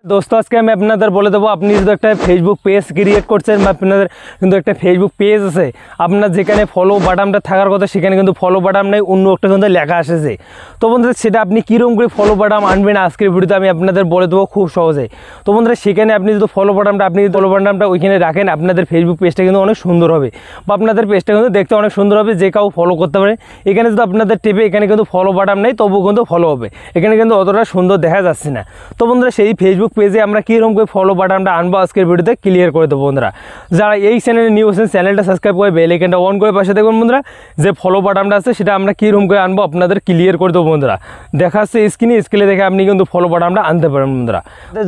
दोस्तों आज के मैं আপনাদের বলে দেবো আপনি যদি একটা ফেসবুক পেজ ক্রিয়েট করছেন বা আপনাদের কিন্তু একটা ফেসবুক পেজ আছে আপনার যেখানে ফলো বাটনটা থাকার কথা সেখানে কিন্তু ফলো বাটন নেই অন্য একটা কিন্তু লেখা আসছে তো বন্ধুরা সেটা আপনি কীরকম করে ফলো বাটন আনবেন আজকের ভিডিওতে আমি আপনাদের বলে দেবো খুব সহজে তো বন্ধুরা সেখানে আপনি যদি ফলো বাটনটা ওইখানে রাখেন আপনাদের ফেসবুক পেজটা কিন্তু অনেক সুন্দর হবে বা আপনাদের পেজটা কিন্তু দেখতে অনেক সুন্দর হবে যে কাউ ফলো করতে পারে এখানে যদি আপনাদের টেপে এখানে কিন্তু ফলো বাটন নেই তবুও কিন্তু ফলো হবে এখানে কিন্তু অতটা সুন্দর দেখা যাচ্ছে না তো বন্ধুরা সেই ফেসবুক পেজে আমরা কীরকম করে ফলো বাটনটা আনবো আজকের ভিডিওতে ক্লিয়ার করে দেবো বন্ধুরা যারা এই চ্যানেলে নিউ আছেন চ্যানেলটা সাবস্ক্রাইব করে বেল আইকনটা অন করে পাশে দেখুন বন্ধুরা যে ফলো বাটনটা আছে সেটা আমরা কীরকম করে আনবো আপনাদের ক্লিয়ার করে দেবো বন্ধুরা দেখাচ্ছে স্ক্রিনে দেখে আপনি কিন্তু ফলো বাটনটা আনতে পারেন বন্ধুরা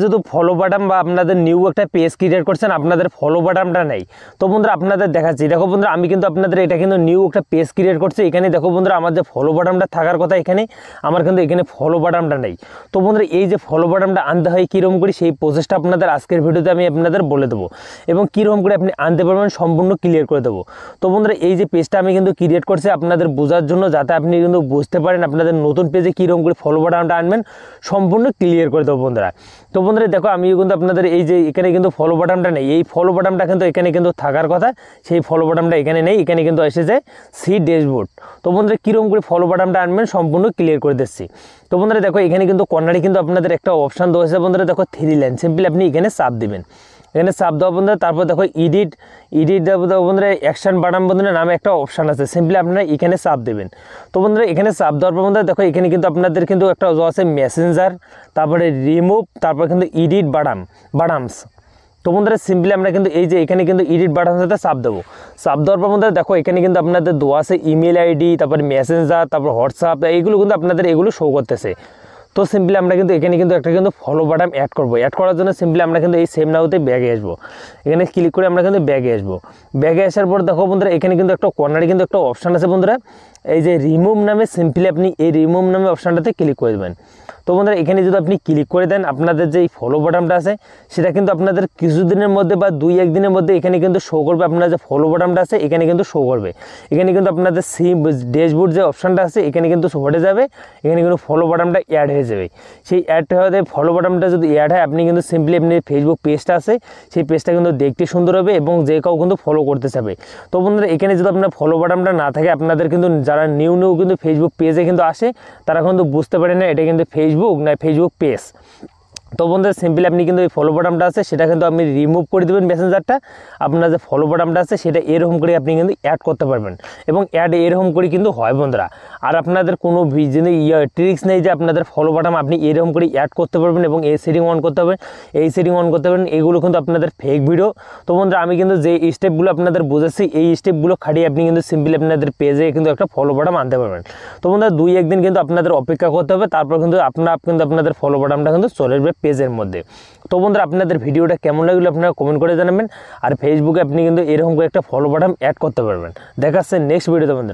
যদি ফলো বাটন বা আপনাদের নিউ একটা পেজ ক্রিয়েট করছেন আপনাদের ফলো বাটনটা নেই তো বন্ধুরা আপনাদের দেখাচ্ছি দেখো বন্ধুরা আমি কিন্তু আপনাদের এটা কিন্তু নিউ একটা পেজ ক্রিয়েট করছি এখানে দেখো বন্ধুরা আমার যে ফলো বাটনটা থাকার কথা এখানে আমার কিন্তু এখানে ফলো বাটনটা নেই তো বন্ধুরা এই যে ফলো বাটনটা আনতে হয় কীরকম করে সেই প্রসেসটা আপনাদের আজকের ভিডিওতে আমি আপনাদের বলে দেবো এবং কীরকম করে আপনি আনতে পারবেন সম্পূর্ণ ক্লিয়ার করে দেবো তো বন্ধুরা এই যে পেজটা আমি কিন্তু ক্রিয়েট করছি আপনাদের বোঝার জন্য যাতে আপনি কিন্তু বুঝতে পারেন আপনাদের নতুন পেজে কীরকম করে ফলো বাটনটা আনবেন সম্পূর্ণ ক্লিয়ার করে দেবো বন্ধুরা তো বন্ধুরা দেখো আমি কিন্তু আপনাদের এই যে এখানে কিন্তু ফলো বাটনটা নেই এই ফলো বাটনটা কিন্তু এখানে কিন্তু থাকার কথা সেই ফলো বাটনটা এখানে নেই এখানে কিন্তু এসেছে সি ড্যাশবোর্ড তো বন্ধুরা কীরকম করে ফলো বাটনটা আনবেন সম্পূর্ণ ক্লিয়ার করে দিচ্ছি তো বন্ধুরা দেখো এখানে কিন্তু কর্নারে কিন্তু আপনাদের একটা অপশান দেওয়া আছে বন্ধুরা দেখো 3 লাইন সিম্পলি আপনি এখানে চাপ দিবেন এখানে চাপ দেওয়া বন্ধুরা তারপর দেখো এডিট দেওয়া বন্ধুরা অ্যাকশন বাটন বন্ধুরা নামে একটা অপশান আছে সিম্পলি আপনারা এখানে চাপ দেবেন তো বন্ধুরা এখানে চাপ দেওয়ার পর বন্ধুরা দেখো এখানে কিন্তু আপনাদের কিন্তু একটা আছে মেসেঞ্জার তারপরে রিমুভ তারপর কিন্তু এডিট বাটামস তো বন্ধুরা সিম্পলি আমরা কিন্তু এই যে এখানে কিন্তু এডিট বাটনের সাথে চাপ দেবো চাপ দেওয়ার পর বন্ধুরা দেখো এখানে কিন্তু আপনাদের দেওয়া আছে ইমেল আইডি তারপর মেসেঞ্জার তারপর হোয়াটসঅ্যাপ এইগুলো কিন্তু আপনাদের এগুলো শো করতেছে তো সিম্পলি আমরা কিন্তু এখানে কিন্তু একটা কিন্তু ফলো বাটন অ্যাড করবো অ্যাড করার জন্য সিম্পলি আমরা কিন্তু এই সেম নাওতে ব্যাগে আসবো এখানে ক্লিক করে আমরা কিন্তু ব্যাগে আসবো ব্যাগে আসার পর দেখো বন্ধুরা এখানে কিন্তু একটা কর্নারে কিন্তু একটা অপশান আছে বন্ধুরা এই যে রিমুভ নামে সিম্পলি আপনি এই রিমুভ নামে অপশানটাতে ক্লিক করে দেবেন তো বন্ধুরা এখানে যদি আপনি ক্লিক করে দেন আপনাদের যে ফলো বাটনটা আছে সেটা কিন্তু আপনাদের কিছুদিনের মধ্যে বা 2-1 দিনের মধ্যে এখানে কিন্তু শো করবে আপনার যে ফলো বাটনটা আছে এখানে কিন্তু শো করবে এখানে কিন্তু আপনাদের সি ড্যাশবোর্ড যে অপশানটা আছে এখানে কিন্তু হয়ে যাবে এখানে কিন্তু ফলো বাটনটা অ্যাড হয়ে যাবে সেই অ্যাডটা হয়ে ফলো বাটনটা যদি অ্যাড হয় আপনি কিন্তু সিম্পলি আপনি ফেসবুক পেজটা আছে সেই পেজটা কিন্তু দেখতে সুন্দর হবে এবং যে কাউ কিন্তু ফলো করতে চাবে তো বন্ধুরা এখানে যদি আপনার ফলো বাটনটা না থাকে আপনাদের কিন্তু যারা নিউ কিন্তু ফেসবুক পেজে কিন্তু আসে তারা কিন্তু বুঝতে পারে না এটা কিন্তু ফেসবুক না ফেসবুক পেজ তো বন্ধুরা সিম্পলি আপনি কিন্তু এই ফলো বাটনটা আছে সেটা কিন্তু আপনি রিমুভ করে দেবেন মেসেঞ্জারটা আপনার যে ফলো বাটনটা আছে সেটা এরকম করে আপনি কিন্তু অ্যাড করতে পারবেন এবং অ্যাড এরকম করে কিন্তু হয় বন্ধুরা আর আপনাদের কোনো ট্রিক্স নেই যে আপনাদের ফলো বাটন আপনি এরকম করে অ্যাড করতে পারবেন এবং এই সেটিং অন করতে পারবেন এই সেটিং অন করতে পারবেন এগুলো কিন্তু আপনাদের ফেক ভিডিও তো বন্ধুরা আমি কিন্তু যে স্টেপগুলো আপনাদের বুঝাচ্ছি এই স্টেপগুলো খাটিয়ে আপনি কিন্তু সিম্পলি আপনাদের পেজে কিন্তু একটা ফলো বাটন আনতে পারবেন তো বন্ধুরা 2-1 দিন কিন্তু আপনাদের অপেক্ষা করতে হবে তারপর কিন্তু আপনাদের ফলো বাটনটা কিন্তু চলে আসবে পেজের মধ্যে তো বন্ধুরা আপনাদের ভিডিওটা কেমন লাগলো আপনারা কমেন্ট করে জানাবেন আর ফেসবুকে আপনি কিন্তু এরকম করে একটা ফলো বাটন অ্যাড করতে পারবেন দেখাচ্ছে নেক্সট ভিডিওতে বন্ধুরা।